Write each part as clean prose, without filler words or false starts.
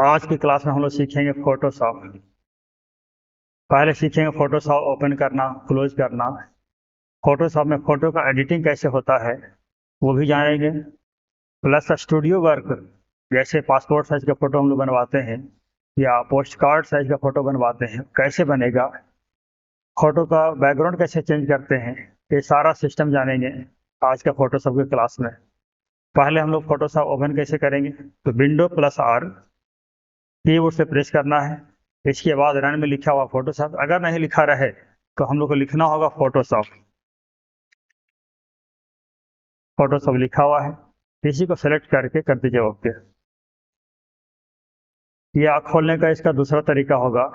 आज की क्लास में हम लोग सीखेंगे फोटोशॉप। पहले सीखेंगे फोटोशॉप ओपन करना, क्लोज करना। फोटोशॉप में फोटो का एडिटिंग कैसे होता है वो भी जानेंगे। प्लस स्टूडियो वर्क, जैसे पासपोर्ट साइज का फोटो हम लोग बनवाते हैं या पोस्ट कार्ड साइज का फोटो बनवाते हैं, कैसे बनेगा। फोटो का बैकग्राउंड कैसे चेंज करते हैं, ये सारा सिस्टम जानेंगे आज का फोटोशॉप की क्लास में। पहले हम लोग फोटोशॉप ओपन कैसे करेंगे, तो विंडो प्लस आर कीबोर्ड से प्रेस करना है। इसके बाद रन में लिखा हुआ फोटोशॉप, अगर नहीं लिखा रहे तो हम लोग को लिखना होगा फोटोशॉप। फोटोशॉप लिखा हुआ है, इसी को सेलेक्ट करके कर दीजिए ओके। ये आँख खोलने का इसका दूसरा तरीका होगा,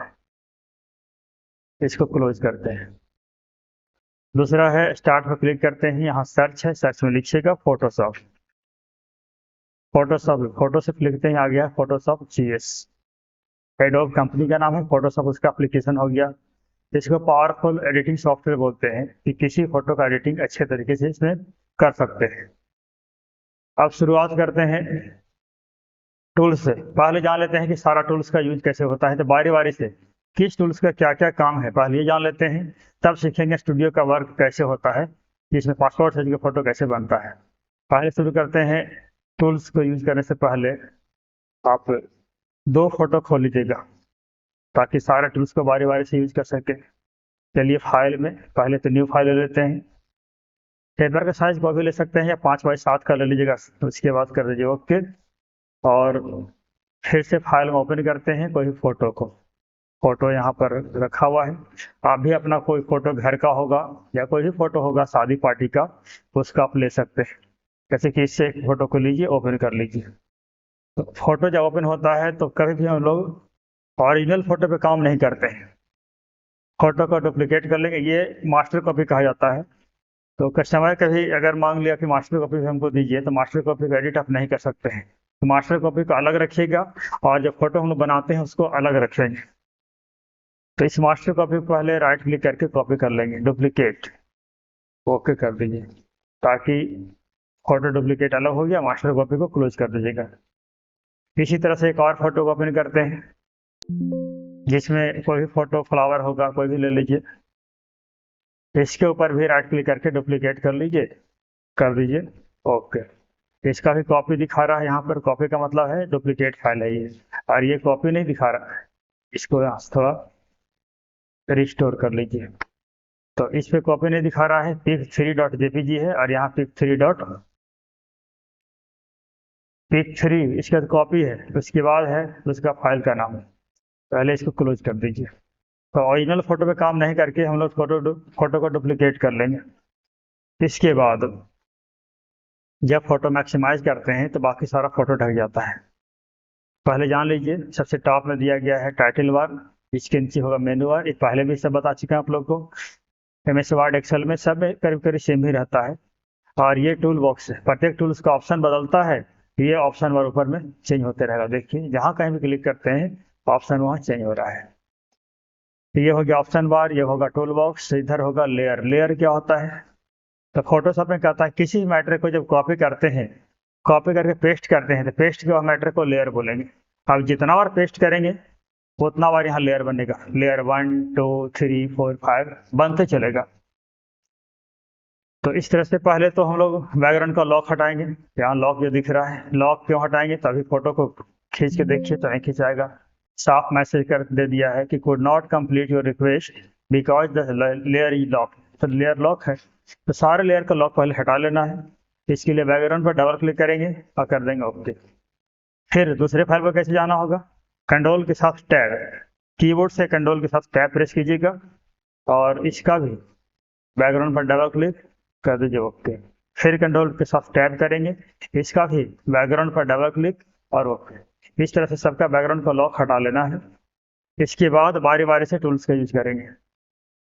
इसको क्लोज करते हैं। दूसरा है स्टार्ट पर क्लिक करते हैं, यहाँ सर्च है, सर्च में लिखिएगा फोटोशॉप। फोटोशॉप फोटोशॉप लिखते हैं, आ गया फोटोशॉप GS। एडोब कंपनी का नाम है, फोटोशॉप उसका एप्लीकेशन हो गया। इसको पावरफुल एडिटिंग सॉफ्टवेयर बोलते हैं कि किसी फोटो का एडिटिंग अच्छे तरीके से इसमें कर सकते हैं। अब शुरुआत करते हैं टूल्स से। पहले जान लेते हैं कि सारा टूल्स का यूज कैसे होता है, तो बारी बारी से किस टूल्स का क्या क्या काम है पहले ये जान लेते हैं, तब सीखेंगे स्टूडियो का वर्क कैसे होता है, जिसमें पासपोर्ट साइज का फोटो कैसे बनता है। पहले शुरू करते हैं। टूल्स को यूज करने से पहले आप दो फोटो खोल लीजिएगा ताकि सारे टूल्स को बारी बारी से यूज कर सके। चलिए फाइल में पहले तो न्यू फाइल ले लेते हैं। पेपर का साइज को भी ले सकते हैं या 5x7 का ले लीजिएगा, उसके बाद कर दीजिए ओके। और फिर से फाइल में ओपन करते हैं कोई फोटो को। फोटो यहाँ पर रखा हुआ है, आप भी अपना कोई फोटो घर का होगा या कोई भी फोटो होगा शादी पार्टी का, उसका आप ले सकते हैं। जैसे कि इससे एक फोटो को लीजिए, ओपन कर लीजिए। तो फोटो जब ओपन होता है तो कभी भी हम लोग ओरिजिनल फोटो पे काम नहीं करते हैं, फोटो को डुप्लीकेट कर लेंगे, ये मास्टर कॉपी कहा जाता है। तो कस्टमर कभी अगर मांग लिया कि मास्टर कॉपी हमको दीजिए, तो मास्टर कॉपी का एडिट आप नहीं कर सकते हैं, तो मास्टर कॉपी को अलग रखिएगा और जब फोटो हम लोग बनाते हैं उसको अलग रखेंगे। तो इस मास्टर कॉपी को पहले राइट क्लिक करके कॉपी कर लेंगे, डुप्लीकेट ओके कर दीजिए, ताकि फोटो डुप्लीकेट अलग हो गया, मास्टर कॉपी को क्लोज कर दीजिएगा। इसी तरह से एक और फोटो को ओपन करते हैं, जिसमें कोई भी फोटो फ्लावर होगा कोई भी ले लीजिए, इसके ऊपर भी राइट क्लिक करके डुप्लीकेट कर लीजिए, कर दीजिए ओके। इसका भी कॉपी दिखा रहा है यहाँ पर, कॉपी का मतलब है डुप्लीकेट फाइल है ये, और ये कॉपी नहीं दिखा रहा है, इसको यहाँ से थोड़ा रिस्टोर कर लीजिए। तो इस पे कॉपी नहीं दिखा रहा है, pic3.jpg है और यहाँ pic3 इसका कॉपी है, उसके बाद है उसका फाइल का नाम। पहले इसको क्लोज कर दीजिए। तो ओरिजिनल फोटो पे काम नहीं करके हम लोग फोटो को डुप्लीकेट कर लेंगे। इसके बाद जब फोटो मैक्सिमाइज करते हैं तो बाकी सारा फोटो ढक जाता है। पहले जान लीजिए, सबसे टॉप में दिया गया है टाइटल बार, इसके नीचे होगा मेनू बार, ये पहले भी सब बता चुके हैं आप लोग को। MS वर्ड एक्सेल में सब करीब करीब सेम ही रहता है। और ये टूल बॉक्स है, प्रत्येक टूल्स का ऑप्शन बदलता है, ये ऑप्शन बार ऊपर में चेंज होते रहेगा। देखिए जहाँ कहीं भी क्लिक करते हैं ऑप्शन वहाँ चेंज हो रहा है। ये हो गया ऑप्शन बार, ये होगा टूल बॉक्स, इधर होगा लेयर। लेयर क्या होता है, तो फोटोशॉप में कहता है किसी मैटर को जब कॉपी करते हैं, कॉपी करके पेस्ट करते हैं, तो पेस्ट के मैटर को लेयर बोलेंगे। अब जितना बार पेस्ट करेंगे उतना बार यहाँ लेयर बनेगा, लेयर 1 2 3 4 5 बनते चलेगा। तो इस तरह से पहले तो हम लोग बैकग्राउंड का लॉक हटाएंगे, यहाँ लॉक जो दिख रहा है, लॉक क्यों हटाएंगे, तभी फोटो को खींच के देखिए तो नहीं खिंचाएगा। साफ मैसेज कर दे दिया है कि could not complete your request because the layer is lock. तो लेयर लॉक है, तो सारे लेयर का लॉक पहले हटा लेना है। इसके लिए बैकग्राउंड पर डबल क्लिक करेंगे और कर देंगे ओके। फिर दूसरे फाइल पर कैसे जाना होगा, कंट्रोल के साथ टैब, कीबोर्ड से कंट्रोल के साथ टैब प्रेस कीजिएगा और इसका भी बैकग्राउंड पर डबल क्लिक कर दीजिए ओके। फिर कंट्रोल के साथ टैब करेंगे, इसका भी बैकग्राउंड पर डबल क्लिक और ओके। इस तरह से सबका बैकग्राउंड का लॉक हटा लेना है। इसके बाद बारी बारी से टूल्स का यूज करेंगे।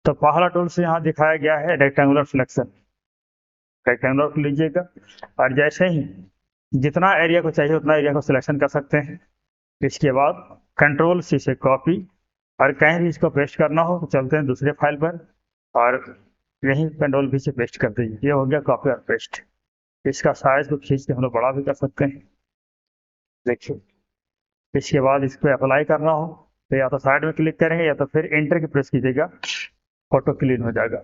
तो पहला टूल्स यहाँ दिखाया गया है रेक्टेंगुलर सिलेक्शन, रेक्टेंगुलर लीजिएगा और जैसे ही जितना एरिया को चाहिए उतना एरिया को सिलेक्शन कर सकते हैं। इसके बाद कंट्रोल C से कॉपी, और कहीं भी इसको पेस्ट करना हो तो चलते हैं दूसरे फाइल पर और यहीं कंट्रोल V से पेस्ट कर दीजिए। ये हो गया कॉपी और पेस्ट। इसका साइज को खींच के हम लोग बड़ा भी कर सकते हैं, देखिए इसके बाद इस पर अप्लाई करना हो तो या तो साइड में क्लिक करेंगे या तो फिर एंटर की प्रेस कीजिएगा, फोटो क्लीन हो जाएगा।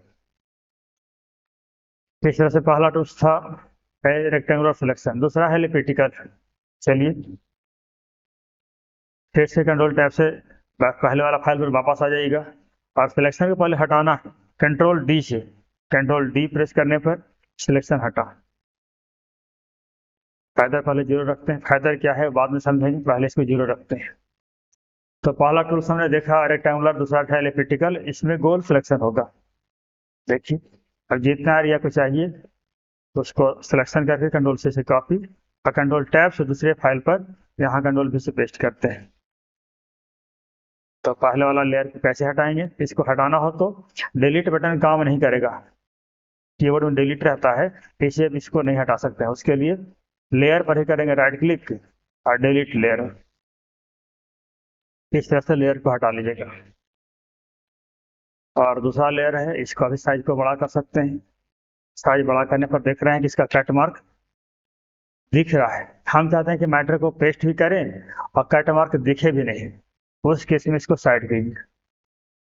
इस तरह से पहला टूल्स था रेक्टेंगुलर सिलेक्शन, दूसरा है एलिप्टिकल। चलिए फिर से कंट्रोल टैब से पहले वाला फाइल पर वापस आ जाइएगा और सिलेक्शन को पहले हटाना है कंट्रोल डी से, कंट्रोल डी प्रेस करने पर सिलेक्शन हटा। फायदा पहले जीरो रखते हैं, फायदा क्या है बाद में समझेंगे, पहले इसको जीरो रखते हैं। तो पहला टूल्स हमने देखा रेक्टेंगुलर, दूसरा था एलिप्टिकल, इसमें गोल सिलेक्शन होगा। देखिए अब जितना एरिया को चाहिए तो उसको सिलेक्शन करके कंट्रोल से कॉपी और कंट्रोल टैब से दूसरे फाइल पर यहाँ कंट्रोल भी से पेस्ट करते हैं। तो पहले वाला लेयर को कैसे हटाएंगे, इसको हटाना हो तो डिलीट बटन काम नहीं करेगा, कीबोर्ड में डिलीट रहता है, इसे इसको नहीं हटा सकते हैं। उसके लिए लेयर पर ही करेंगे राइट क्लिक और डिलीट लेयर, इस तरह से लेयर को हटा लीजिएगा। और दूसरा लेयर है, इसका भी साइज को बड़ा कर सकते हैं। साइज बड़ा करने पर देख रहे हैं कि इसका कट मार्क दिख रहा है। हम चाहते हैं कि मैटर को पेस्ट भी करें और कट मार्क दिखे भी नहीं, उस केस में इसको साइड कीजिए।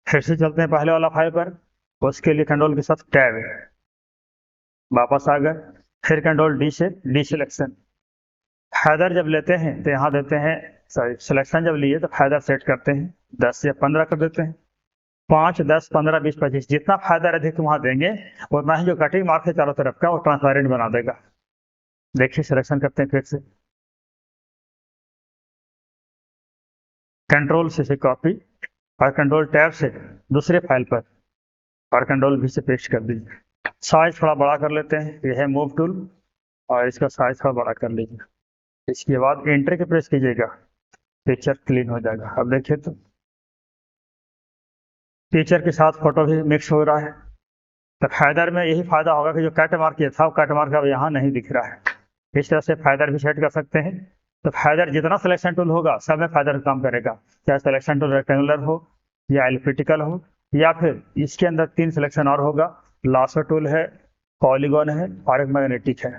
फिर से चलते हैं पहले वाला फाइल पर, उसके लिए कंट्रोल के साथ टैब है, वापस आ गए, फिर कंट्रोल डी से डी सिलेक्शन। हैदर जब लेते हैं तो यहाँ देते हैं, सॉरी सिलेक्शन जब लिए तो फायदा सेट करते हैं 10 या 15 कर देते हैं, 5, 10, 15, 20, 25, जितना फायदा अधिक वहां देंगे उतना ही जो कटिंग मार्क है चारों तरफ का वो ट्रांसपेरेंट बना देगा। देखिए सिलेक्शन करते हैं फिर से, कंट्रोल से कॉपी और कंट्रोल टैब से दूसरे फाइल पर और कंट्रोल भी से पेस्ट कर दीजिए। साइज थोड़ा बड़ा कर लेते हैं, यह है मूव टूल और इसका साइज थोड़ा बड़ा कर लीजिए। इसके बाद एंटर के प्रेस कीजिएगा, पिक्चर क्लीन हो जाएगा। अब देखिए तो पिक्चर के साथ फोटो भी मिक्स हो रहा है। तो फाइदर में यही फायदा होगा कि जो कट मार्क ये था कट मार्क अब यहाँ नहीं दिख रहा है। इस तरह से फाइदर भी सेट कर सकते हैं। तो फाइदर जितना सिलेक्शन टूल होगा सब में फाइदर काम करेगा, चाहे सिलेक्शन टूल रेक्टेंगुलर हो या एलिप्टिकल हो या फिर इसके अंदर 3 सिलेक्शन और होगा, लासो टूल है, पॉलीगॉन है और एक मैग्नेटिक है।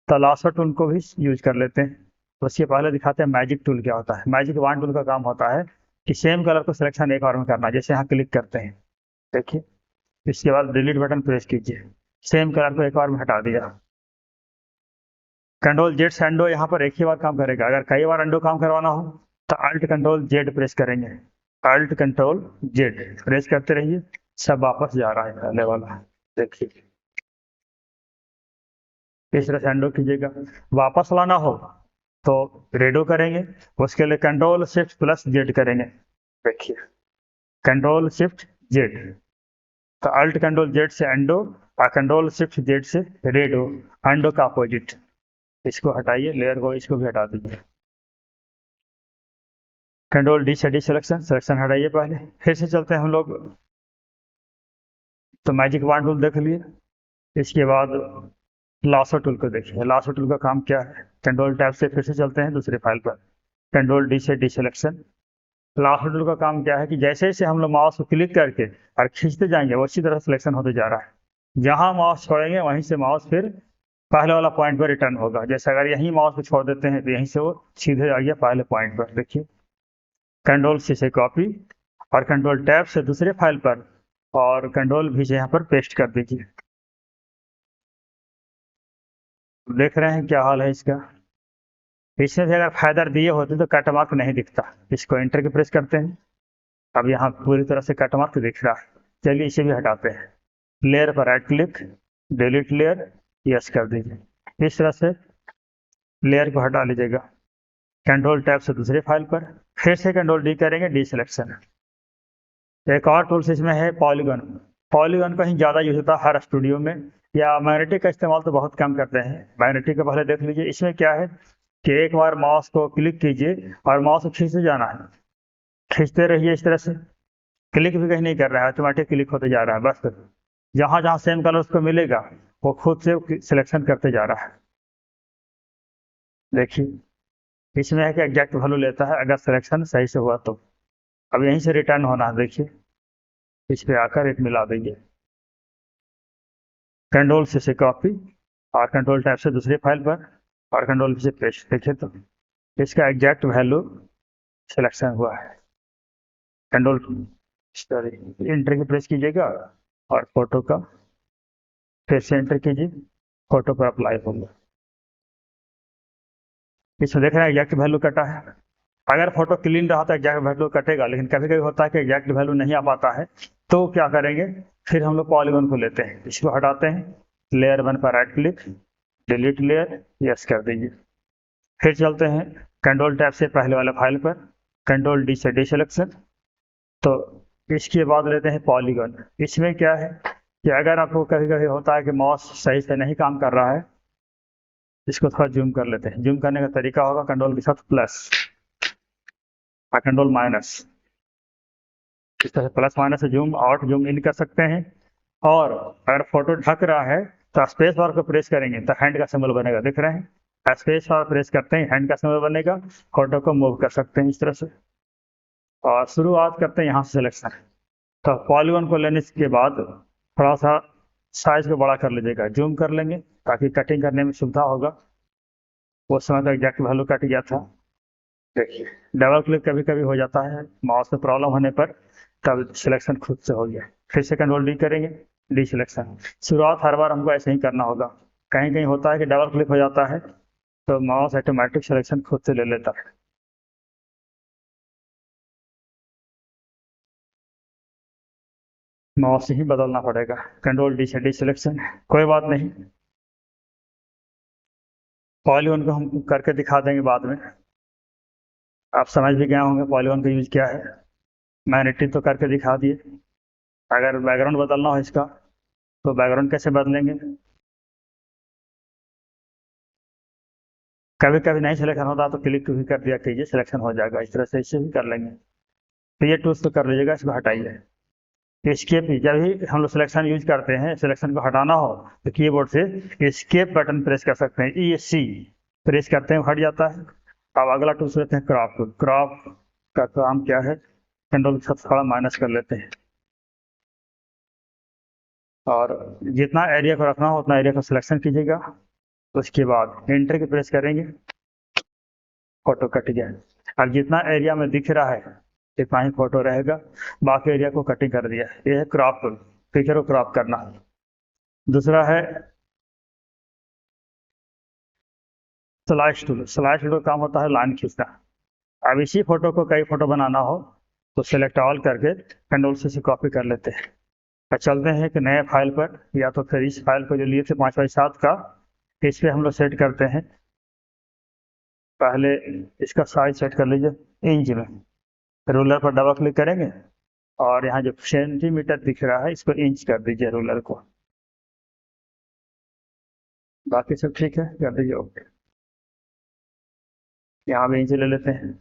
तो लासो टूल को भी यूज कर लेते हैं। तो उसके पहले दिखाते हैं मैजिक टूल क्या होता है। मैजिक वन टूल का काम होता है कि सेम कलर को सिलेक्शन एक बार में करना, जैसे यहाँ क्लिक करते हैं देखिए, इसके बाद डिलीट बटन प्रेस कीजिए, सेम कलर को एक बार में हटा दिया। कंट्रोल जेड से अंडो यहाँ पर एक ही बार काम करेगा, अगर कई बार अंडो काम करवाना हो तो अल्ट कंट्रोल जेड प्रेस करेंगे, अल्ट कंट्रोल जेड प्रेस करते रहिए, सब वापस जा रहा है पहले वाला। देखिए इस तरह से अंडो कीजिएगा। वापस लाना हो तो रेडो करेंगे, उसके लिए कंट्रोल शिफ्ट प्लस जेड करेंगे। देखिए कंट्रोल शिफ्ट जेड, तो अल्ट कंट्रोल जेड से अंडो और कंट्रोल शिफ्ट जेड से रेडो, अंडो का अपोजिट। इसको हटाइए, लेयर को इसको भी हटा दीजिए। कंट्रोल डी से डी सिलेक्शन, सिलेक्शन हटाइए पहले। फिर से चलते हैं हम लोग, तो मैजिक वन टूल देख लिए। इसके बाद लासो टूल को देखिए, लासो टूल का काम क्या है। कंट्रोल टैब से फिर से चलते हैं दूसरे फाइल पर, कंट्रोल डी से डी सिलेक्शन। लासो टूल का काम क्या है कि जैसे जैसे हम लोग माउस को क्लिक करके और खींचते जाएंगे उसी तरह सिलेक्शन होते जा रहा है। जहां माउस छोड़ेंगे वहीं से माउस फिर पहले वाला पॉइंट पर रिटर्न होगा। जैसे अगर यहीं माउस को छोड़ देते हैं तो यहीं से वो सीधे आ गया पहले पॉइंट पर। देखिए कंट्रोल सी से कॉपी और कंट्रोल टैब से दूसरे फाइल पर और कंट्रोल भी से यहाँ पर पेस्ट कर दीजिए। देख रहे हैं क्या हाल है इसका। इसमें से अगर फायदा दिए होते तो कट मार्क नहीं दिखता। इसको एंटर के प्रेस करते हैं, अब यहाँ पूरी तरह से कट मार्क दिख रहा है। चलिए इसे भी हटाते हैं, लेयर पर right click, delete layer, yes कर दीजिए। इस तरह से लेयर को हटा लीजिएगा। कंट्रोल टैब से दूसरे फाइल पर फिर से कंट्रोल डी करेंगे, डी सिलेक्शन। एक और टूल्स इसमें है पॉलीगन। पॉलीगन का ही ज़्यादा यूज होता है हर स्टूडियो में, या मैग्नेटिक का इस्तेमाल तो बहुत कम करते हैं। मैग्नेटिक का पहले देख लीजिए। इसमें क्या है कि एक बार माउस को क्लिक कीजिए और माउस को खींचते जाना है, खींचते रहिए इस तरह से, क्लिक भी कहीं नहीं कर रहा है, ऑटोमेटिक क्लिक होते जा रहा है। बस जहाँ जहाँ सेम कलर उसको मिलेगा वो खुद से सिलेक्शन करते जा रहा है। देखिए इसमें है कि एग्जैक्ट वैल्यू लेता है अगर सिलेक्शन सही से हुआ तो। अब यहीं से रिटर्न होना है, देखिए इस पे आकर एक मिला देंगे, कंट्रोल से कॉपी और कंट्रोल टैब से दूसरे फाइल पर और कंट्रोल से पेस्ट। देखिए तो इसका एग्जैक्ट वैल्यू सिलेक्शन हुआ है। कंट्रोल सॉरी एंटर की प्रेस कीजिएगा और फोटो का फिर से एंटर कीजिए, फोटो पर अप्लाई होगा। इसमें देख रहे हैं एग्जैक्ट वैल्यू कटा है। अगर फोटो क्लीन रहा तो एग्जैक्ट वैल्यू कटेगा, लेकिन कभी कभी होता है कि एग्जैक्ट वैल्यू नहीं आ पाता है, तो क्या करेंगे, फिर हम लोग पॉलीगॉन को लेते हैं, इसको हटाते हैं, लेयर 1 पर right click, delete layer, yes कर दीजिए। फिर चलते हैं कंट्रोल टैब से पहले वाले फाइल पर, कंट्रोल डी से डी सिलेक्शन। तो इसके बाद लेते हैं पॉलीगॉन। इसमें क्या है कि अगर आपको कभी कभी होता है कि माउस सही से नहीं काम कर रहा है, इसको थोड़ा जूम कर लेते हैं। जूम करने का तरीका होगा कंट्रोल के साथ प्लस और कंट्रोल माइनस, इस तरह प्लस माइनस से जूम आउट जूम इन कर सकते हैं। और अगर फोटो ढक रहा है तो स्पेस बार को प्रेस करेंगे तो हैंड का सिंबल बनेगा, दिख रहे हैं, स्पेस बार प्रेस करते हैं हैंड का सिंबल बनेगा, फोटो को मूव कर सकते हैं इस तरह से। और शुरुआत करते हैं यहाँ से सिलेक्शन। तो पॉलीगॉन को लेने के बाद थोड़ा सा साइज को बड़ा कर लीजिएगा, जूम कर लेंगे ताकि कटिंग करने में सुविधा होगा। उस समय तो एग्जैक्ट वैल्यू कट गया था। देखिए डबल क्लिक कभी कभी हो जाता है माउस में प्रॉब्लम होने पर, तब सिलेक्शन खुद से हो गया। फिर से कंट्रोल डी करेंगे, डी सिलेक्शन। शुरुआत हर बार हमको ऐसे ही करना होगा, कहीं कहीं होता है कि डबल क्लिक हो जाता है तो माउस ऑटोमेटिक सिलेक्शन खुद से ले लेता है। माउस ही बदलना पड़ेगा, कंट्रोल डी से डी सिलेक्शन। कोई बात नहीं, पॉलीगॉन को हम करके दिखा देंगे बाद में। आप समझ भी गए होंगे पॉलीगॉन का यूज क्या है। मैंने टिप तो करके दिखा दिए। अगर बैकग्राउंड बदलना हो इसका तो बैकग्राउंड कैसे बदलेंगे, कभी कभी नहीं सिलेक्शन होता तो क्लिक भी कर दिया कीजिए, सिलेक्शन हो जाएगा। इस तरह से इसे भी कर लेंगे। तो ये टूल्स तो कर लीजिएगा, इसको हटाइए। एस्केप, जब भी हम लोग सिलेक्शन यूज करते हैं, सिलेक्शन को हटाना हो तो कीबोर्ड से एस्केप बटन प्रेस कर सकते हैं, ESC प्रेस करते हैं, हट जाता है। अब अगला टूल्स लेते हैं क्रॉप टूल। क्रॉप का काम क्या है, कंट्रोल के साथ थोड़ा माइनस कर लेते हैं और जितना एरिया को रखना हो उतना एरिया को सिलेक्शन कीजिएगा। उसके बाद एंटर की प्रेस करेंगे, फोटो कट गया। अब जितना एरिया में दिख रहा है इतना ही फोटो रहेगा, बाकी एरिया को कटिंग कर दिया। ये है क्रॉप टूल, पिक्चर को क्रॉप करना। दूसरा है स्लाइस टूल। स्लाइस टूल का काम होता है लाइन खींचना। अब इसी फोटो को कई फोटो बनाना हो तो सिलेक्ट ऑल करके कंट्रोल से कॉपी कर लेते हैं। अब चलते हैं एक नए फाइल पर, या तो फिर इस फाइल को जो लिए थे 5x7 का, इस पे हम लोग सेट करते हैं। पहले इसका साइज सेट कर लीजिए इंच में, रूलर पर डबल क्लिक करेंगे और यहाँ जो सेंटीमीटर दिख रहा है इसको इंच कर दीजिए रूलर को। बाकी सब ठीक है, कर दीजिए ओके। यहाँ भी इंच ले लेते हैं,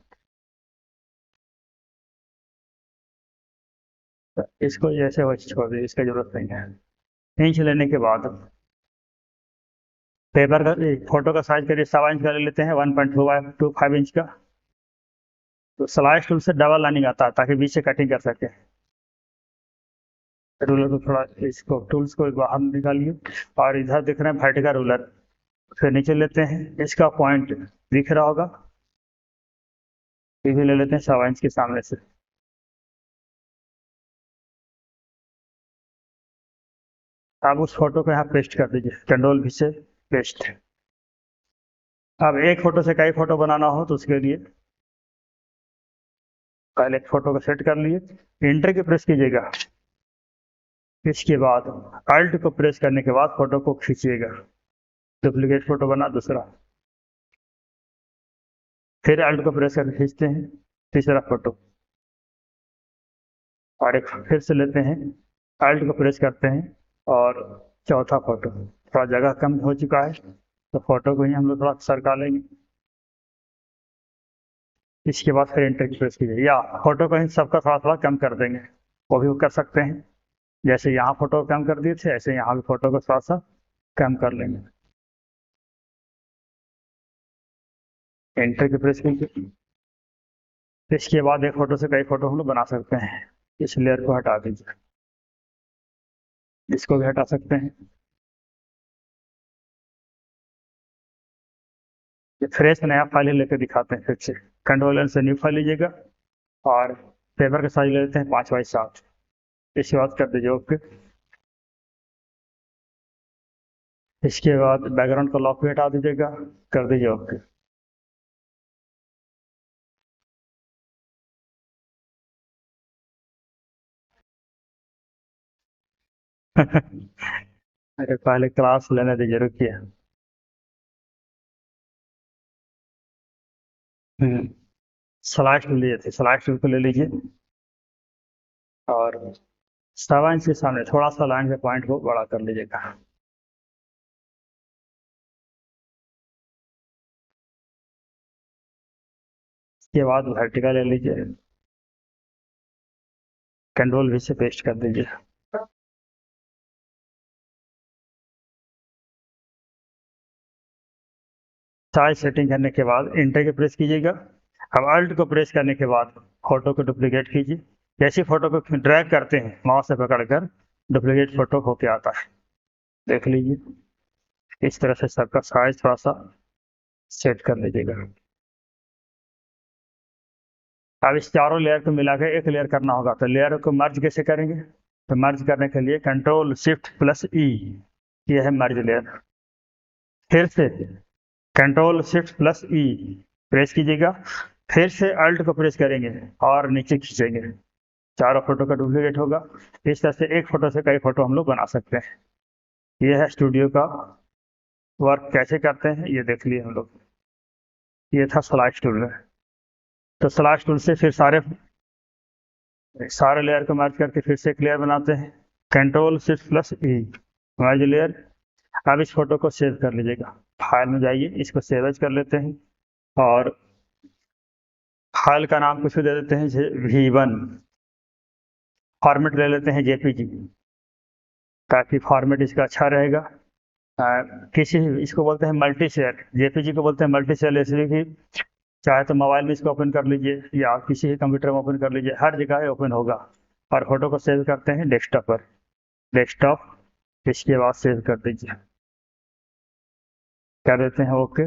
तो इसको जैसे वैसे छोड़ दीजिए, इसका जरूरत नहीं है। इंच लेने के बाद पेपर का फोटो का साइज करिए 7 इंच का ले लेते हैं, 1.25 इंच का। तो स्लाइस टूल से डबल लाइनिंग आता है ताकि बीच से कटिंग कर सके। रूलर को थोड़ा इसको टूल्स को बाहर निकालिए और इधर दिख रहे हैं वर्टिकल रूलर, फिर नीचे लेते हैं, इसका पॉइंट दिख रहा होगा, ये भी ले लेते हैं 7 इंच के सामने से। अब उस फोटो को यहाँ पेस्ट कर दीजिए, कंट्रोल भी से पेस्ट। अब एक फोटो से कई फोटो बनाना हो तो उसके लिए पहले एक फोटो को सेट कर लिए, एंटर की प्रेस कीजिएगा। इसके बाद अल्ट को प्रेस करने के बाद फोटो को खींचिएगा, डुप्लीकेट फोटो बना दूसरा। फिर अल्ट को प्रेस करके खींचते हैं तीसरा फोटो, और एक फिर से लेते हैं, अल्ट को प्रेस करते हैं और चौथा फोटो। थोड़ा जगह कम हो चुका है तो फोटो को ही हम लोग थोड़ा सरका लेंगे। इसके बाद फिर एंटर की प्रेस कीजिए, या फोटो को ही सबका थोड़ा थोड़ा कम कर देंगे, वो भी कर सकते हैं। जैसे यहाँ फोटो कम कर दिए थे ऐसे यहाँ भी फोटो को थोड़ा सा कम कर लेंगे। एंटर की प्रेस कीजिए। इसके बाद एक फोटो से कई फोटो हम लोग बना सकते हैं। इस लेयर को हटा दीजिए, इसको भी हटा सकते हैं। ये फ्रेश नया फाइल ही लेकर दिखाते हैं फिर से। कंट्रोल एन से न्यू फाइल लीजिएगा और पेपर का साइज ले लेते हैं 5x7। इसके बाद कर दीजिए ओके। इसके बाद बैकग्राउंड का लॉक भी हटा दीजिएगा, कर दीजिए ओके। अरे पहले क्लास लेने दीजिए, रुकिए। स्लाइड टूल लिए थे, स्लाइड टूल को ले लीजिए और 7 इंच के सामने थोड़ा सा लाइन के पॉइंट को बड़ा कर लीजिएगा। इसके बाद वर्टिकल ले लीजिए, कंट्रोल वी से पेस्ट कर दीजिए। साइज सेटिंग करने के बाद इंटर के प्रेस कीजिएगा। अब अल्ट को प्रेस करने के बाद फोटो को डुप्लीकेट कीजिए। जैसे फोटो को ड्रैग करते हैं माउस से पकड़कर डुप्लीकेट फोटो होके आता है, देख लीजिए। इस तरह से सबका साइज थोड़ा सा सेट कर लीजिएगा। अब इस चारों लेयर को मिलाकर एक लेयर करना होगा, तो लेयर को मर्ज कैसे करेंगे? तो मर्ज करने के लिए कंट्रोल शिफ्ट प्लस ई, ये है मर्ज लेयर। फिर से कंट्रोल शिफ्ट प्लस ई प्रेस कीजिएगा, फिर से अल्ट को प्रेस करेंगे और नीचे खींचेंगे, चारों फोटो का डुप्लीकेट होगा। इस तरह से एक फोटो से कई फोटो हम लोग बना सकते हैं। ये है स्टूडियो का वर्क, कैसे करते हैं ये देख लिए हम लोग। ये था स्लाइड टूल में। तो स्लाइड टूल से फिर सारे लेयर को मर्ज करके फिर से एक लेयर बनाते हैं, कंट्रोल शिफ्ट प्लस ई मर्ज लेयर। अब इस फोटो को सेव कर लीजिएगा, फाइल में जाइए, इसको सेव एज कर लेते हैं और फाइल का नाम कुछ भी दे देते हैं V1। फॉर्मेट ले लेते हैं जेपीजी, ताकि फॉर्मेट इसका अच्छा रहेगा। किसी इसको बोलते हैं मल्टी शेयर, जेपीजी को बोलते हैं मल्टी शेयर, इसलिए कि चाहे तो मोबाइल में इसको ओपन कर लीजिए या किसी भी कंप्यूटर में ओपन कर लीजिए, हर जगह ओपन होगा। और फोटो को सेव करते हैं डेस्कटॉप पर, डेस्कटॉप, इसके बाद सेव कर दीजिए, कर देते हैं ओके।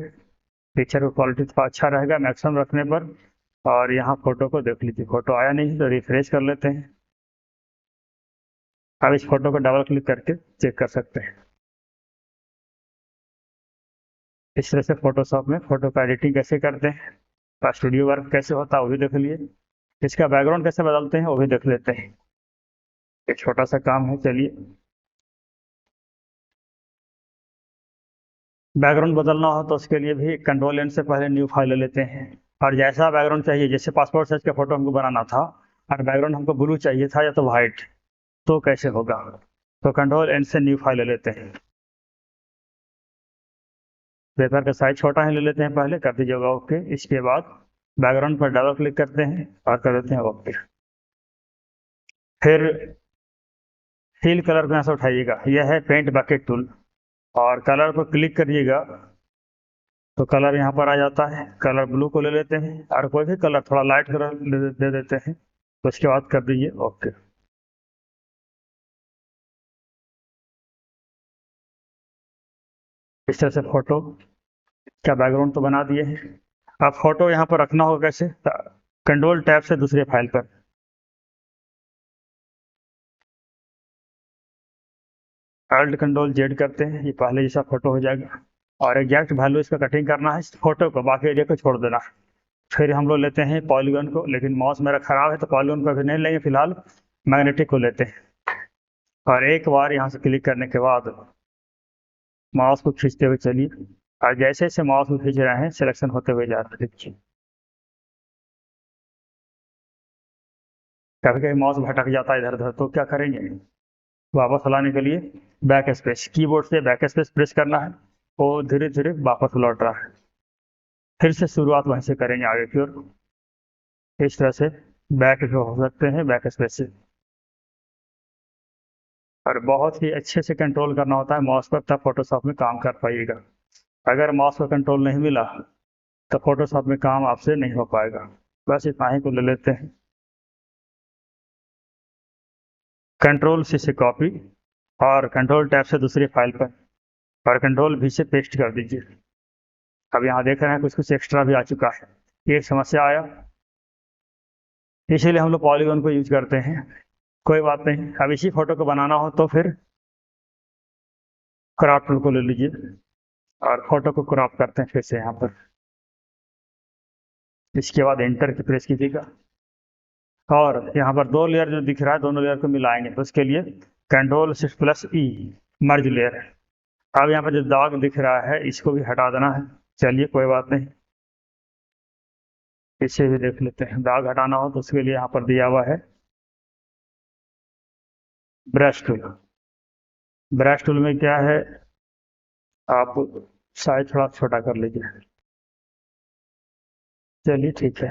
पिक्चर का क्वालिटी थोड़ा अच्छा रहेगा मैक्सिमम रखने पर। और यहाँ फोटो को देख लीजिए, फोटो आया नहीं तो रिफ्रेश कर लेते हैं। अब इस फोटो को डबल क्लिक करके चेक कर सकते हैं। इस तरह से फोटोशॉप में फोटो का एडिटिंग कैसे करते हैं, स्टूडियो वर्क कैसे होता है वो भी देख लिए। इसका बैकग्राउंड कैसे बदलते हैं वो भी देख लेते हैं, एक छोटा सा काम है, चलिए। बैकग्राउंड बदलना हो तो उसके लिए भी कंट्रोल एन से पहले न्यू फाइल ले लेते हैं। और जैसा बैकग्राउंड चाहिए, जैसे पासपोर्ट साइज का फोटो हमको बनाना था और बैकग्राउंड हमको ब्लू चाहिए था या तो व्हाइट, तो कैसे होगा? तो कंट्रोल एन से न्यू फाइल ले लेते हैं। पेपर का साइज छोटा ही ले लेते हैं, पहले कर दीजिएगा ओके। इसके बाद बैकग्राउंड पर डबल क्लिक करते हैं और कर देते हैं ओके। फिर फिल कलर को यहाँ से उठाइएगा, यह है पेंट बकेट टूल, और कलर पर क्लिक करिएगा तो कलर यहाँ पर आ जाता है। कलर ब्लू को ले लेते हैं और कोई भी कलर थोड़ा लाइट कलर दे देते हैं, तो उसके बाद कर दीजिए ओके। इस तरह से फोटो का बैकग्राउंड तो बना दिए हैं। अब फोटो यहाँ पर रखना होगा कैसे? कंट्रोल टैब से दूसरे फाइल पर, अल्ट कंट्रोल जेड करते हैं, ये पहले जैसा फोटो हो जाएगा। और एग्जैक्ट वैल्यू इसका कटिंग करना है इस फोटो को, बाकी एरिया को छोड़ देना। फिर हम लोग लेते हैं पॉलीगन को, लेकिन माउस मेरा खराब है तो पॉलीगन को अभी नहीं लेंगे, फिलहाल मैग्नेटिक को लेते हैं। और एक बार यहाँ से क्लिक करने के बाद माउस को खींचते हुए चलिए, और जैसे जैसे माउस को खींच रहे हैं सिलेक्शन होते हुए जा रहा है। देखिए कभी कभी माउस भटक जाता है इधर उधर, तो क्या करेंगे? वापस लाने के लिए बैक स्पेस, कीबोर्ड से बैक स्पेस प्रेस करना है, वो धीरे धीरे वापस लौट रहा है। फिर से शुरुआत वहीं से करेंगे आगे की ओर। इस तरह से बैक हो सकते हैं बैक स्पेस से। और बहुत ही अच्छे से कंट्रोल करना होता है माउस पर, तब फोटोशॉप में काम कर पाइएगा। अगर माउस पर कंट्रोल नहीं मिला तो फोटोशॉप में काम आपसे नहीं हो पाएगा। बस इतना ही को ले लेते हैं, कंट्रोल सी से कॉपी और कंट्रोल टैब से दूसरी फाइल पर, और कंट्रोल भी से पेस्ट कर दीजिए। अब यहाँ देख रहे हैं कुछ कुछ एक्स्ट्रा भी आ चुका है, ये एक समस्या आया, इसीलिए हम लोग पॉलीगॉन को यूज करते हैं। कोई बात नहीं, अब इसी फोटो को बनाना हो तो फिर क्रॉप टूल को ले लीजिए और फोटो को क्रॉप करते हैं फिर से यहाँ पर। इसके बाद एंटर की प्रेस कीजिएगा और यहाँ पर दो लेयर जो दिख रहा है दोनों लेयर को मिलाएंगे, तो उसके लिए Ctrl+Shift+E मर्ज लेयर है। अब यहाँ पर जो दाग दिख रहा है इसको भी हटा देना है। चलिए कोई बात नहीं, इसे भी देख लेते हैं। दाग हटाना हो तो उसके लिए यहाँ पर दिया हुआ है ब्रश टूल। ब्रश टूल में क्या है, आप साइज थोड़ा छोटा कर लीजिए। चलिए ठीक है,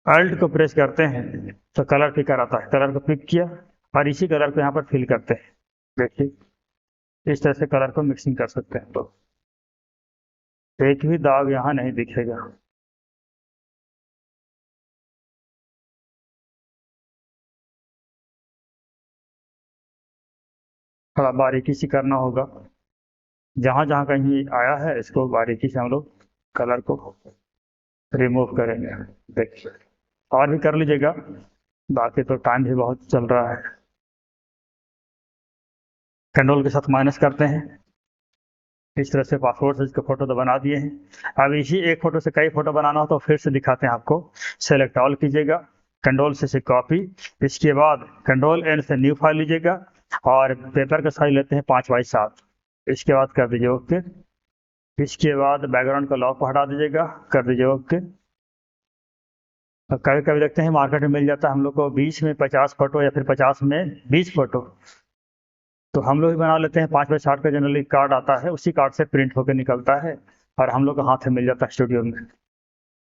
अल्ट को प्रेस करते हैं तो कलर पिकर आता है, कलर को पिक किया और इसी कलर को यहाँ पर फिल करते हैं। देखिए इस तरह से कलर को मिक्सिंग कर सकते हैं, तो एक भी दाग यहाँ नहीं दिखेगा। थोड़ा बारीकी से करना होगा, जहाँ जहाँ कहीं आया है इसको बारीकी से हम लोग कलर को रिमूव करेंगे। देखिए और भी कर लीजिएगा, बाकी तो टाइम भी बहुत चल रहा है। कंट्रोल के साथ माइनस करते हैं, इस तरह से पासपोर्ट साइज के फोटो तो बना दिए हैं। अब इसी एक फोटो से कई फोटो बनाना हो तो फिर से दिखाते हैं आपको। सेलेक्ट ऑल कीजिएगा, कंट्रोल से कॉपी, इसके बाद कंट्रोल एन से न्यू फाइल लीजिएगा और पेपर का साइज लेते हैं 5x7। इसके बाद कर दीजिए ओके। इसके बाद बैकग्राउंड का लॉक को हटा दीजिएगा, कर दीजिए ओके। कभी कभी देखते हैं मार्केट में मिल जाता है हम लोग को 20 में 50 फोटो या फिर 50 में 20 फोटो, तो हम लोग भी बना लेते हैं। 5x60 का जनरली कार्ड आता है, उसी कार्ड से प्रिंट होकर निकलता है और हम लोग को हाथ में मिल जाता है स्टूडियो में।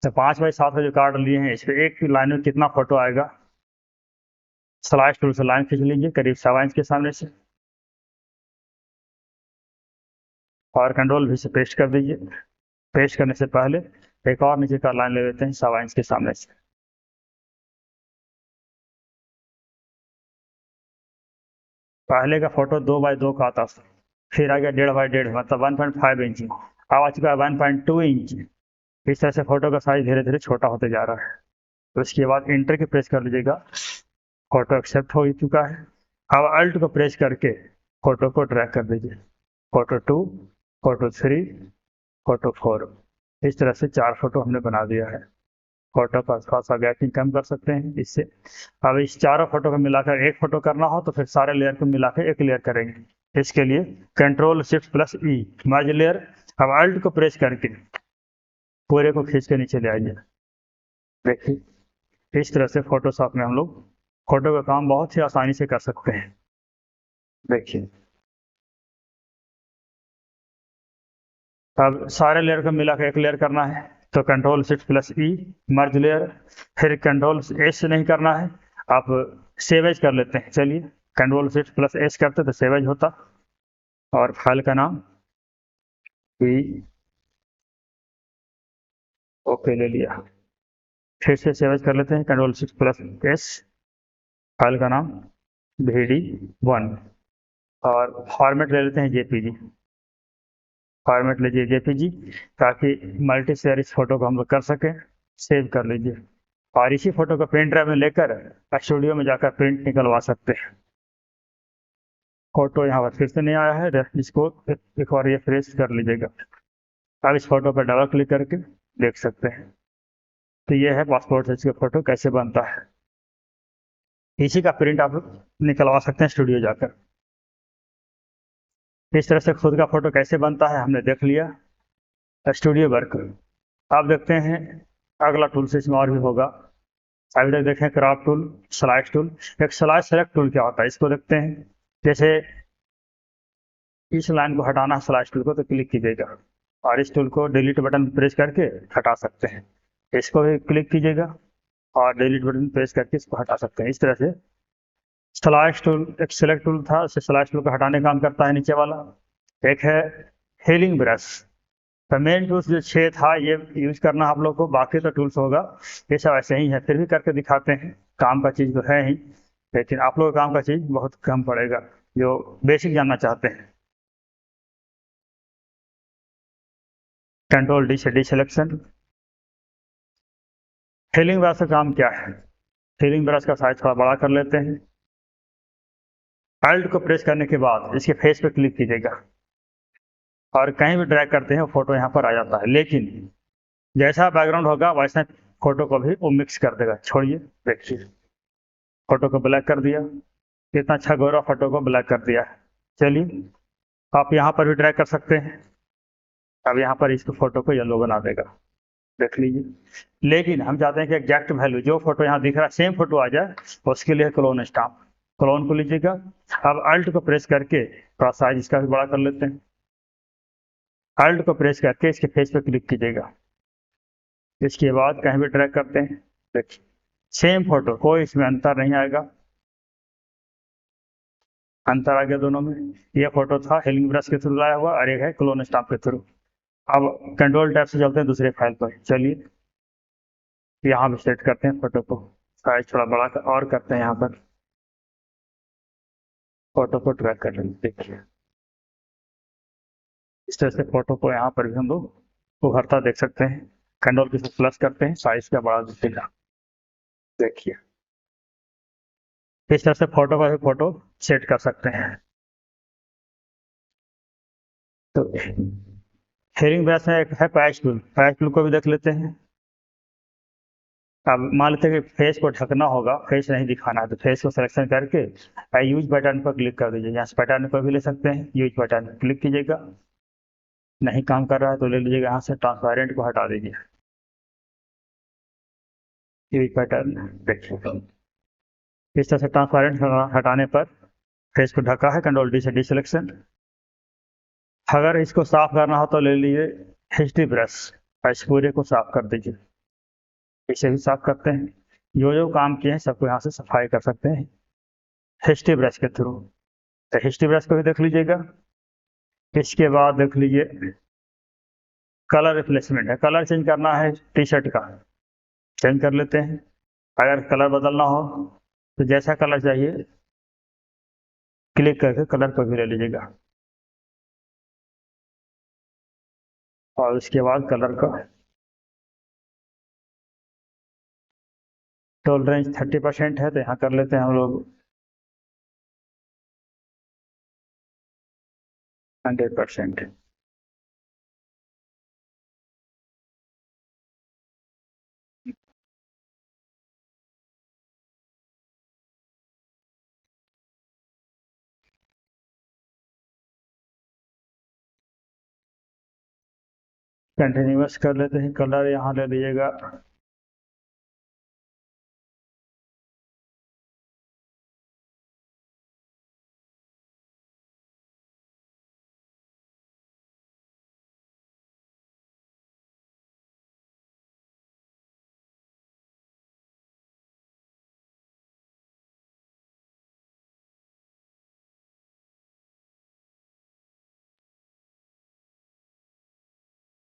तो 5x7 का जो कार्ड लिए हैं इस पर एक लाइन में कितना फोटो आएगा, स्लाइस टूल से लाइन खींच लीजिए करीब 7 इंच के सामने से और कंट्रोल भी से पेस्ट कर दीजिए। पेस्ट करने से पहले एक और नीचे का लाइन ले लेते हैं 7 इंच के सामने से। पहले का फोटो 2x2 का आता था, फिर आ गया 1.5x1.5 मतलब 1.5 इंच, अब आ चुका है 1.2 इंच। इस तरह से फोटो का साइज धीरे धीरे छोटा होते जा रहा है। तो इसके बाद इंटर की प्रेस कर लीजिएगा, फोटो एक्सेप्ट हो चुका है। अब अल्ट को प्रेस करके फोटो को ड्रैग कर दीजिए, फोटो 2, फोटो 3, फोटो 4। इस तरह से 4 फोटो हमने बना दिया है। फोटो का थोड़ा सा गैपिंग कम कर सकते हैं इससे। अब इस चारों फोटो को मिलाकर एक फोटो करना हो तो फिर सारे लेयर को मिलाकर एक लेयर करेंगे। इसके लिए Ctrl+Shift+E मर्ज लेयर। अब अल्ट को प्रेस करके पूरे को खींच के नीचे ले आइए। देखिए इस तरह से फोटोशॉप में हम लोग फोटो का काम बहुत ही आसानी से कर सकते हैं। देखिए अब सारे लेयर को मिलाकर एक लेयर करना है तो Ctrl+Shift+E मर्ज लेयर, फिर Ctrl+S से नहीं करना है, आप सेव एज कर लेते हैं। चलिए Ctrl+Shift+S करते तो सेव एज होता और फाइल का नाम भी ओके ले लिया। फिर से सेव एज कर लेते हैं Ctrl+Shift+S, फाइल का नाम VD1 और फॉर्मेट ले लेते हैं JPG। फॉर्मेट लीजिए JPG ताकि मल्टी शेयर इस फोटो को हम लोग कर सकें। सेव कर लीजिए और इसी फोटो को पेन ड्राइव में लेकर स्टूडियो में जाकर प्रिंट निकलवा सकते हैं। फोटो यहाँ पर फिर से नहीं आया है, इसको एक बार रिफ्रेश कर लीजिएगा। अब इस फोटो पर डबल क्लिक करके देख सकते हैं। तो ये है पासपोर्ट साइज का फोटो कैसे बनता है, इसी का प्रिंट आप निकलवा सकते हैं स्टूडियो जाकर। इस तरह से खुद का फोटो कैसे बनता है हमने देख लिया स्टूडियो वर्क। अब देखते हैं अगला टूल से इसमें और भी होगा। अभी तक देखें क्रॉप टूल, स्लाइस टूल। एक स्लाइस सेलेक्ट टूल क्या होता है इसको देखते हैं। जैसे इस लाइन को हटाना है स्लाइस टूल को तो क्लिक कीजिएगा और इस टूल को डिलीट बटन प्रेस करके हटा सकते हैं। इसको भी क्लिक कीजिएगा और डिलीट बटन प्रेस करके इसको हटा सकते हैं। इस तरह से स्लाइस टूल एक सेलेक्ट टूल था, स्लाइस टूल को हटाने का काम करता है नीचे वाला। एक है हीलिंग ब्रश, तो मेन टूल्स जो 6 था ये यूज करना आप लोग को, बाकी तो टूल्स होगा ये सब ऐसे ही है। फिर भी करके दिखाते हैं, काम का चीज़ तो है ही, लेकिन आप लोग काम का चीज़ बहुत कम पड़ेगा जो बेसिक जानना चाहते हैं। कंट्रोल डी से डी सिलेक्शन। फिलिंग ब्रश का काम क्या है? फिलिंग ब्रश का साइज थोड़ा बड़ा कर लेते हैं। अल्ट को प्रेस करने के बाद इसके फेस पे क्लिक कीजिएगा और कहीं भी ड्रैग करते हैं फोटो यहाँ पर आ जाता है, लेकिन जैसा बैकग्राउंड होगा वैसा फोटो को भी वो मिक्स कर देगा। छोड़िए, देखिए फोटो को ब्लैक कर दिया, कितना अच्छा गोरा फोटो को ब्लैक कर दिया है। चलिए आप यहाँ पर भी ड्रैग कर सकते हैं। अब यहाँ पर इसको फोटो को येलो बना देगा, देख लीजिए। लेकिन हम चाहते हैं कि एग्जैक्ट वैल्यू जो फोटो यहाँ दिख रहा है सेम फोटो आ जाए, उसके लिए क्लोन स्टाम्प। क्लोन को लीजिएगा। अब अल्ट को प्रेस करके थोड़ा साइज इसका भी बड़ा कर लेते हैं। अल्ट को प्रेस करके इसके फेस पे क्लिक कीजिएगा। इसके बाद कहीं भी ड्रैग करते हैं, देखिए सेम फोटो, कोई इसमें अंतर नहीं आएगा। अंतर आ गया दोनों में। ये फोटो था हेलिंग ब्रश के थ्रू लाया हुआ और एक है क्लोन स्टाम्प के थ्रू। अब कंट्रोल टैब से चलते हैं दूसरे फाइल पर। चलिए यहाँ भी सेट करते हैं फोटो को, साइज थोड़ा बड़ा और करते हैं। यहाँ पर फोटो को ड्रैग कर लेंगे, देखिए इस तरह से फोटो को यहाँ पर भी हम लोग उभरता देख सकते हैं। कंट्रोल की से प्लस करते हैं, साइज का बड़ा दिखेगा, देखिए इस तरह से फोटो का भी फोटो सेट कर सकते हैं। तो हेलिंग ब्रश में एक है पैच टूल, पैच टूल को भी देख लेते हैं। अब मान लेते हैं कि फेस को ढकना होगा, फेस नहीं दिखाना है, तो फेस को सिलेक्शन करके यूज बटन पर क्लिक कर दीजिए। यहाँ से पैटर्न पर भी ले सकते हैं, यूज बटन पर क्लिक कीजिएगा। नहीं काम कर रहा है तो ले लीजिएगा, यहाँ से ट्रांसपेरेंट को हटा दीजिए। यूज पैटर्न देखिए, इस तरह से ट्रांसपेरेंट हटाने पर फेस को ढका है। कंट्रोल डी से डी सिलेक्शन। अगर इसको साफ करना हो तो ले लीजिए एचडी ब्रश, इस पूरे को साफ कर दीजिए। इसे भी साफ करते हैं। जो जो काम किए हैं सबको यहाँ से सफाई कर सकते हैं एचडी ब्रश के थ्रू। तो एचडी ब्रश को भी देख लीजिएगा। इसके बाद देख लीजिए कलर रिप्लेसमेंट है, कलर चेंज करना है टी शर्ट का, चेंज कर लेते हैं। अगर कलर बदलना हो तो जैसा कलर चाहिए क्लिक करके कलर को भी ले लीजिएगा और उसके बाद कलर का टॉलरेंस 30% है तो यहाँ कर लेते हैं हम लोग 100%। कंटिन्यूअस कर लेते हैं, कलर यहाँ ले लीजिएगा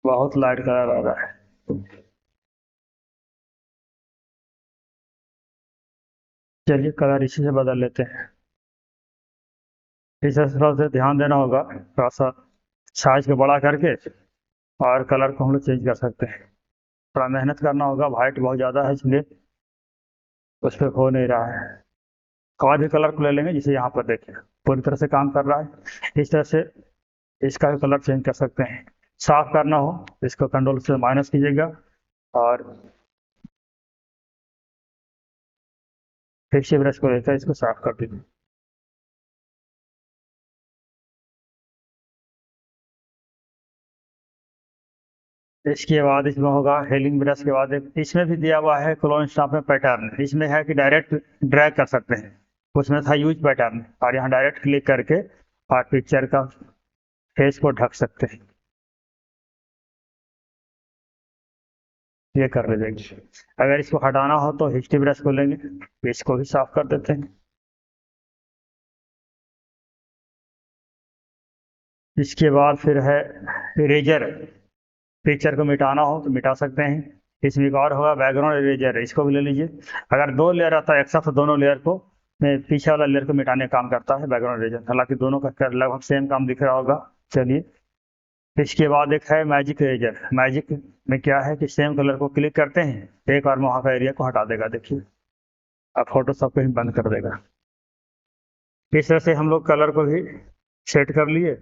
बहुत लाइट कलर आ रहा है। चलिए कलर इसी से बदल लेते हैं। इस तरह से ध्यान देना होगा, थोड़ा सा साइज को बड़ा करके और कलर को हम लोग चेंज कर सकते हैं। थोड़ा मेहनत करना होगा, वाइट बहुत ज़्यादा है इसलिए उस पर हो नहीं रहा है। और भी कलर को ले लेंगे, जिसे यहाँ पर देखें पूरी तरह से काम कर रहा है। इस तरह से इसका भी कलर चेंज कर सकते हैं। साफ करना हो इसको कंट्रोल से माइनस कीजिएगा और फिर से ब्रश को लेकर इसको साफ कर दीजिए। इसके बाद इसमें होगा हेलिंग ब्रश के बाद इसमें भी दिया हुआ है क्लोन स्टाम्प में पैटर्न। इसमें है कि डायरेक्ट ड्रैग कर सकते हैं, उसमें था यूज पैटर्न और यहाँ डायरेक्ट क्लिक करके और पिक्चर का फेस को ढक सकते हैं। ये कर लीजिए। अगर इसको हटाना हो तो हिस्ट्री ब्रश को लेंगे, इसको भी साफ कर देते हैं। इसके बाद फिर है इरेजर, पिक्चर को मिटाना हो तो मिटा सकते हैं। इसमें एक और होगा बैकग्राउंड इरेजर, इसको भी ले लीजिए। अगर दो लेयर आता है एक साथ तो दोनों लेयर को पीछे वाला लेयर को मिटाने का काम करता है बैकग्राउंड इरेजर। हालांकि दोनों का लगभग सेम काम दिख रहा होगा। चलिए इसके बाद एक है मैजिक इरेजर। मैजिक में क्या है कि सेम कलर को क्लिक करते हैं, एक बार में वहाँ का एरिया को हटा देगा। देखिए अब फोटोशॉप को ही बंद कर देगा। इस तरह से हम लोग कलर को भी सेट कर लिए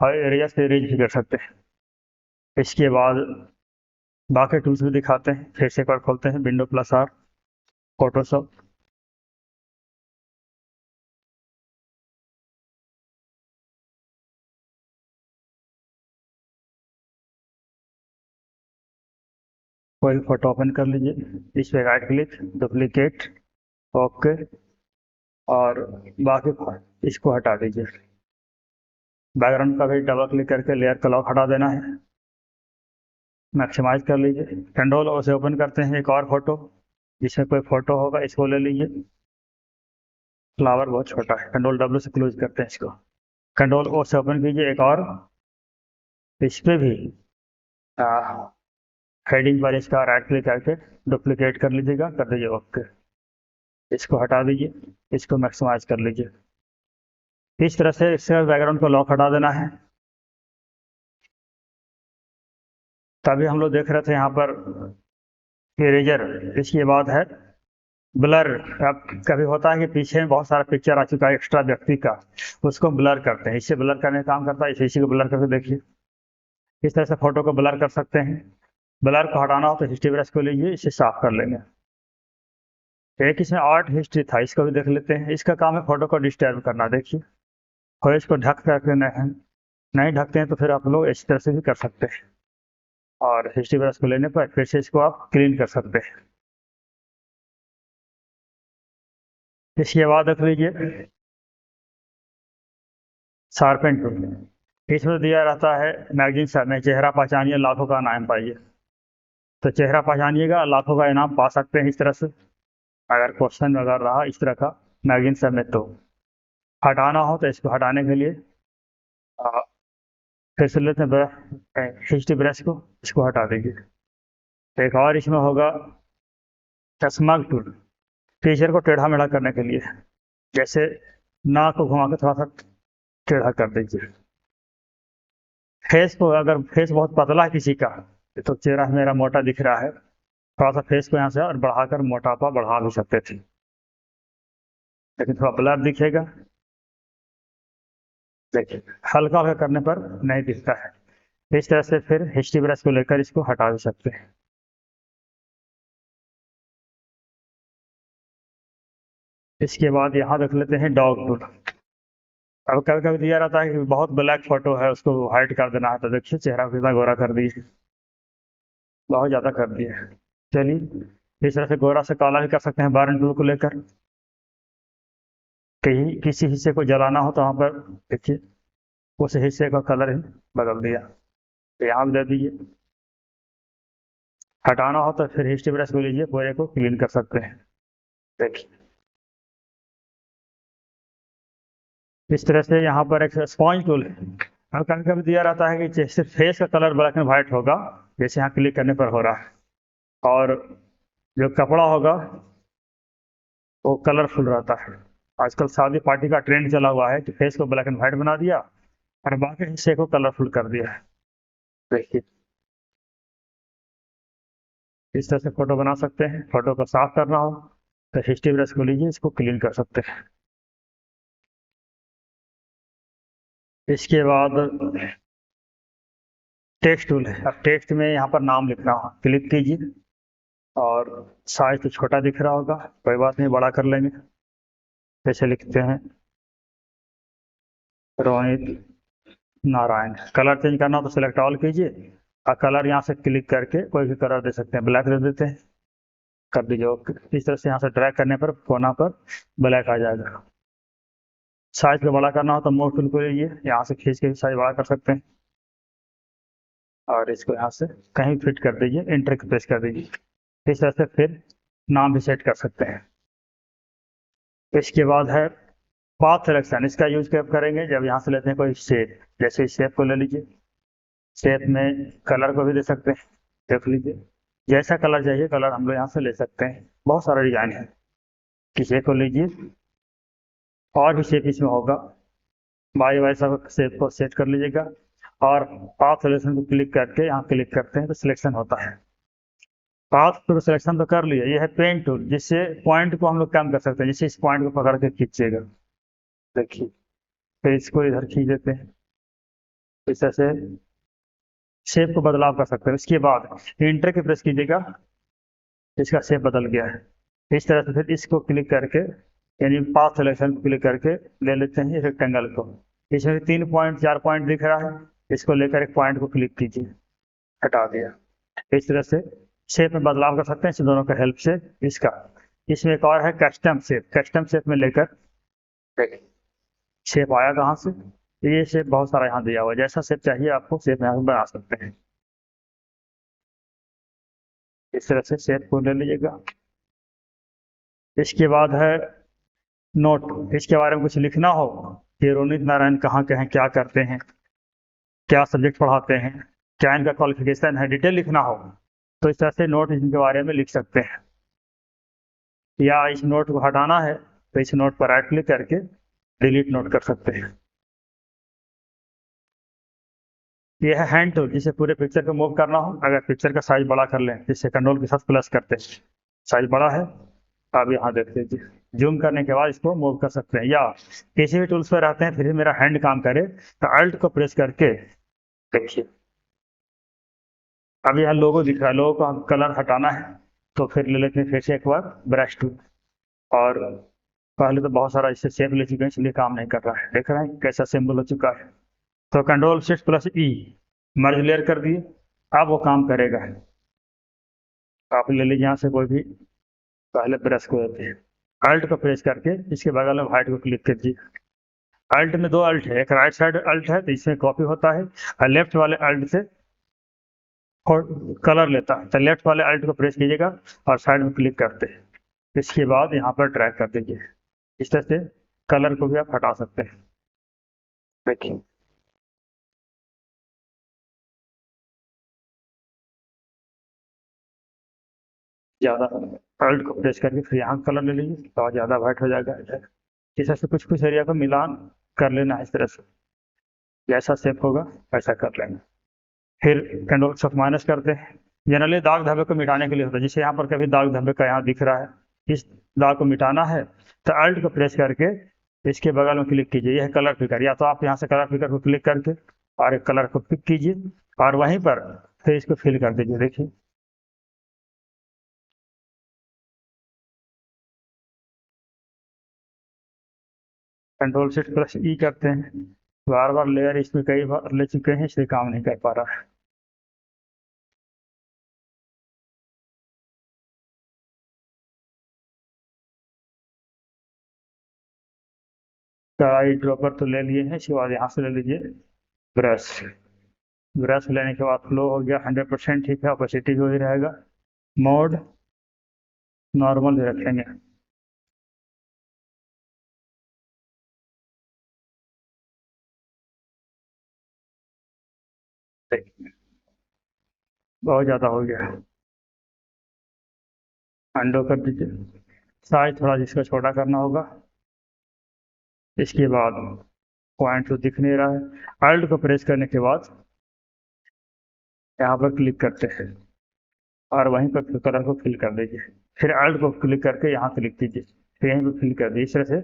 और एरिया से इरेज भी कर सकते हैं। इसके बाद बाकी टूल्स भी दिखाते हैं। फिर से एक बार खोलते हैं विंडो प्लस आर फोटोशॉप। कोई फोटो ओपन कर लीजिए, इस पे राइट क्लिक, डुप्लीकेट, ओके, और बाकी इसको हटा दीजिए। बैकग्राउंड का भी डबल क्लिक करके लेयर का लॉक हटा देना है। मैक्सिमाइज कर लीजिए। कंट्रोल ओ से ओपन करते हैं एक और फोटो, जिसमें कोई फोटो होगा, इसको ले लीजिए। फ्लावर बहुत छोटा है, कंट्रोल डब्ल्यू से क्लोज करते हैं इसको। कंट्रोल ओ से ओपन कीजिए एक और, इस पे भी हेडिंग पर इसका राइट क्लिक करके डुप्लीकेट कर लीजिएगा, कर दीजिए ओके। इसको हटा दीजिए, इसको मैक्सिमाइज कर लीजिए। इस तरह से इससे बैकग्राउंड को लॉक हटा देना है। तभी हम लोग देख रहे थे यहाँ पर इरेजर। इसके बाद है ब्लर। अब कभी होता है कि पीछे में बहुत सारा पिक्चर आ चुका है एक्स्ट्रा व्यक्ति का, उसको ब्लर करते हैं। इससे ब्लर करने का काम करता है, इसी को ब्लर करके देखिए। इस तरह से फोटो को ब्लर कर सकते हैं। ब्लर को हटाना हो तो हिस्ट्री ब्रश को लीजिए, इसे साफ कर लेंगे। एक इसमें आर्ट हिस्ट्री था, इसको भी देख लेते हैं। इसका काम है फोटो को डिस्टर्ब करना। देखिए और इसको ढक करके नहीं ढकते हैं तो फिर आप लोग इस तरह से भी कर सकते हैं, और हिस्ट्री ब्रश को लेने पर फिर से इसको आप क्लीन कर सकते हैं। इसके बाद रख लीजिए शार्पन टूल। इसमें दिया रहता है मैगजीन में चेहरा पहचानिए लाखों का इनाम पाइए। तो चेहरा पहचानिएगा, लाखों का इनाम पा सकते हैं इस तरह से। अगर क्वेश्चन अगर रहा इस तरह का मैगजीन सब में, तो हटाना हो तो इसको हटाने के लिए फिर से लेते हैं हिस्ट्री ब्रश को, इसको हटा देंगे। एक और इसमें होगा स्मग टूल, टीचर को टेढ़ा मेढ़ा करने के लिए। जैसे नाक को घुमा के थोड़ा सा टेढ़ा कर दीजिए। फेस को, अगर फेस बहुत पतला है किसी का, तो चेहरा मेरा मोटा दिख रहा है, थोड़ा सा फेस को यहाँ से और बढ़ाकर मोटापा बढ़ा भी सकते थे, लेकिन थोड़ा ब्लर दिखेगा। देखिए हल्का हल्का करने पर नहीं दिखता है। इस तरह से फिर हिस्ट्री ब्रश को लेकर इसको हटा भी सकते हैं। इसके बाद यहाँ रख लेते हैं डॉग टूल। अब कभी कभी दिया रहता है कि बहुत ब्लैक फोटो है, उसको हाइड कर देना है, तो देखिए चेहरा कितना गोरा कर दिए, बहुत ज़्यादा कर दिया है। चलिए इस तरह से गोरा से काला भी कर सकते हैं बर्न टूल को लेकर। कहीं किसी हिस्से को जलाना हो तो वहाँ पर देखिए उस हिस्से का कलर ही बदल दिया, तो यहाँ भी दे दीजिए। हटाना हो तो फिर हिस्ट्री ब्रश को लीजिए, पूरे को क्लीन कर सकते हैं। देखिए इस तरह से यहाँ पर एक स्पॉन्ज टूल है। और कभी कभी दिया रहता है कि सिर्फ फेस का कलर ब्लैक एंड व्हाइट होगा, जैसे यहाँ क्लिक करने पर हो रहा है, और जो कपड़ा होगा वो कलरफुल रहता है। आजकल शादी पार्टी का ट्रेंड चला हुआ है कि फेस को ब्लैक एंड व्हाइट बना दिया और बाकी हिस्से को कलरफुल कर दिया है। देखिए इस तरह से फोटो बना सकते हैं। फोटो को साफ करना हो तो हिस्ट्री ब्रश को लीजिए, इसको क्लीन कर सकते हैं। इसके बाद टेक्स्ट टूल है। अब टेक्स्ट में यहाँ पर नाम लिखना हो, क्लिक कीजिए, और साइज तो छोटा दिख रहा होगा, कोई बात नहीं, बड़ा कर लेंगे। जैसे लिखते हैं रोहित नारायण। कलर चेंज करना हो तो सिलेक्ट ऑल कीजिए, और कलर यहाँ से क्लिक करके कोई भी कलर दे सकते हैं। ब्लैक दे देते हैं, कर दीजिए ओके। इस तरह से यहाँ से ड्रैग करने पर कोना पर ब्लैक आ जाएगा। साइज को बड़ा करना हो तो मूव टूल को लीजिए, यहाँ से खींच के साइज बड़ा कर सकते हैं, और इसको यहाँ से कहीं फिट कर दीजिए, एंटर प्रेस कर दीजिए। इस तरह से फिर नाम भी सेट कर सकते हैं। इसके बाद है पाथ सिलेक्शन। इसका यूज कब करेंगे, जब यहाँ से लेते हैं कोई शेप। जैसे इस शेप को ले लीजिए, शेप में कलर को भी दे सकते हैं। देख लीजिए जैसा कलर चाहिए कलर हम लोग यहाँ से ले सकते हैं। बहुत सारा डिजाइन है, किसी को लीजिए, और भी शेप इसमें होगा। बाई वाई सब शेप को सेट कर लीजिएगा, और पाथ सिलेक्शन को क्लिक करके यहाँ क्लिक करते हैं तो सिलेक्शन होता है। पाथ तो सिलेक्शन तो कर लिया। ये है पेन टूल, जिससे पॉइंट को हम लोग कम कर सकते हैं। जैसे इस पॉइंट को पकड़ के खींचेगा, देखिए, फिर इसको इधर खींच देते हैं, इस तरह से शेप को बदलाव कर सकते हैं। उसके बाद इंटर के प्रेस कीजिएगा, इसका शेप बदल गया है। इस तरह से फिर इसको क्लिक करके, यानी पाथ सिलेक्शन को क्लिक करके ले लेते हैं रेक्टेंगल को। इसमें 3 पॉइंट 4 पॉइंट दिख रहा है, इसको लेकर एक पॉइंट को क्लिक कीजिए, हटा दिया। इस तरह से शेप में बदलाव कर सकते हैं इस दोनों का हेल्प से। इसका इसमें एक और है कस्टम शेप। कस्टम शेप में लेकर देखिए शेप आया कहाँ से, ये शेप बहुत सारा यहाँ दिया हुआ है। जैसा शेप चाहिए आपको शेप यहाँ बना सकते हैं। इस तरह से शेप को ले लीजिएगा। इसके बाद है नोट। इसके बारे में कुछ लिखना हो कि रोनित नारायण कहाँ के हैं, क्या करते हैं, क्या सब्जेक्ट पढ़ाते हैं, क्या इनका क्वालिफिकेशन है, डिटेल लिखना हो तो इस तरह से नोट इनके बारे में लिख सकते हैं। या इस नोट को हटाना है तो इस नोट पर राइट क्लिक करके डिलीट नोट कर सकते हैं। यह है हैंड टूल, जिसे पूरे पिक्चर को मूव करना हो। अगर पिक्चर का साइज बड़ा कर लें, जिससे कंट्रोल के साथ प्लस करते हैं, साइज बड़ा है, आप यहाँ देख लीजिए। जूम करने के बाद इसको मूव कर सकते हैं। या किसी भी टूल्स पर रहते हैं फिर मेरा हैंड काम करे तो अल्ट को प्रेस करके देखिए, अब यहाँ लोगो दिख रहा है, लोगो को कलर हटाना है तो फिर ले लेते हैं फिर से एक बार ब्रश टूल। और पहले तो बहुत सारा इससे शेप ले चुके हैं, इसलिए काम नहीं कर रहा है। देख रहे हैं कैसा सिंबल हो चुका है। तो कंट्रोल शिफ्ट प्लस ई मर्ज लेयर कर दिए, अब वो काम करेगा। आप ले लीजिए यहाँ से कोई भी, पहले ब्रश को देते हैं, अल्ट को प्रेस करके इसके बगल में व्हाइट को क्लिक कीजिए। अल्ट में 2 अल्ट है, एक राइट साइड अल्ट है तो इसमें कॉपी होता है, और लेफ्ट वाले अल्ट से कलर लेता है। तो लेफ्ट वाले अल्ट को प्रेस कीजिएगा और साइड में क्लिक करते हैं। इसके बाद यहाँ पर ड्रैग कर दीजिए। इस तरह से कलर को भी आप हटा सकते हैं। देखिए ज़्यादा अल्ट को प्रेस करके फिर यहाँ कलर ले लीजिए तो ज़्यादा वाइट हो जाएगा। इस तरह से कुछ कुछ एरिया को मिलान कर लेना है। इस तरह से जैसा शेप होगा वैसा कर लेना। फिर कंट्रोल शिफ्ट माइनस करते हैं। जनरली दाग धब्बे को मिटाने के लिए होता है। जैसे यहाँ पर कभी दाग धब्बे का यहाँ दिख रहा है, इस दाग को मिटाना है तो अल्ट को प्रेस करके इसके बगल में क्लिक कीजिए। यह कलर पिकर, या तो आप यहाँ से कलर पिकर को क्लिक करके और एक कलर को पिक कीजिए और वहीं पर फिर इसको फिल कर दीजिए। देखिए कंट्रोल शिफ्ट प्लस ई करते हैं। बार बार लेयर इसमें कई बार ले चुके हैं, इसलिए काम नहीं कर पा रहा है। आई ड्रॉपर तो ले लिए हैं, इसके बाद यहाँ से ले लीजिए ब्रश। ब्रश लेने के बाद फ्लो हो गया 100%, ठीक है। ऑपेसिटी भी वही रहेगा, मोड नॉर्मल रखेंगे। बहुत ज़्यादा हो गया, अंडो कर दीजिए। साइज थोड़ा जिसका छोटा करना होगा। इसके बाद पॉइंट तो दिख नहीं रहा है, अल्ट को प्रेस करने के बाद यहाँ पर क्लिक करते हैं और वहीं पर कलर को फिल कर दीजिए। फिर अल्ट को क्लिक करके यहाँ क्लिक कीजिए, फिर यहीं पर फिल कर दीजिए। इस तरह से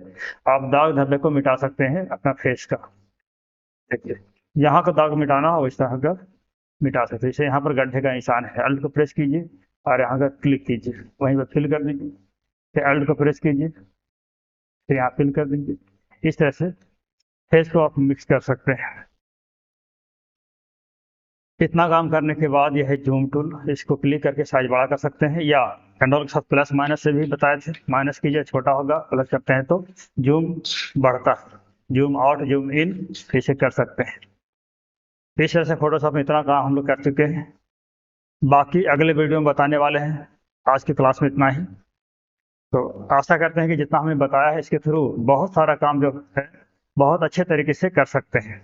आप दाग धब्बे को मिटा सकते हैं अपना फेस का। देखिए यहाँ का दाग मिटाना हो इस तरह का मिटा सकते हैं। जैसे यहाँ पर गड्ढे का निशान है, अल्ट को प्रेस कीजिए और यहाँ का क्लिक कीजिए, वहीं पर फिल कर दीजिए। फिर अल्ट को प्रेस कीजिए, फिर यहाँ फिल कर दीजिए। इस तरह से फेस को आप मिक्स कर सकते हैं। इतना काम करने के बाद यह है जूम टूल, इसको क्लिक करके साइज बड़ा कर सकते हैं, या कंट्रोल के साथ प्लस माइनस से भी बताए थे। माइनस कीजिए छोटा होगा, प्लस करते हैं तो जूम बढ़ता है। जूम आउट जूम इन इसे कर सकते हैं। इस तरह से फोटोशॉप में इतना काम हम लोग कर चुके हैं। बाकी अगले वीडियो में बताने वाले हैं। आज की क्लास में इतना ही। तो आशा करते हैं कि जितना हमने बताया है इसके थ्रू बहुत सारा काम जो है बहुत अच्छे तरीके से कर सकते हैं।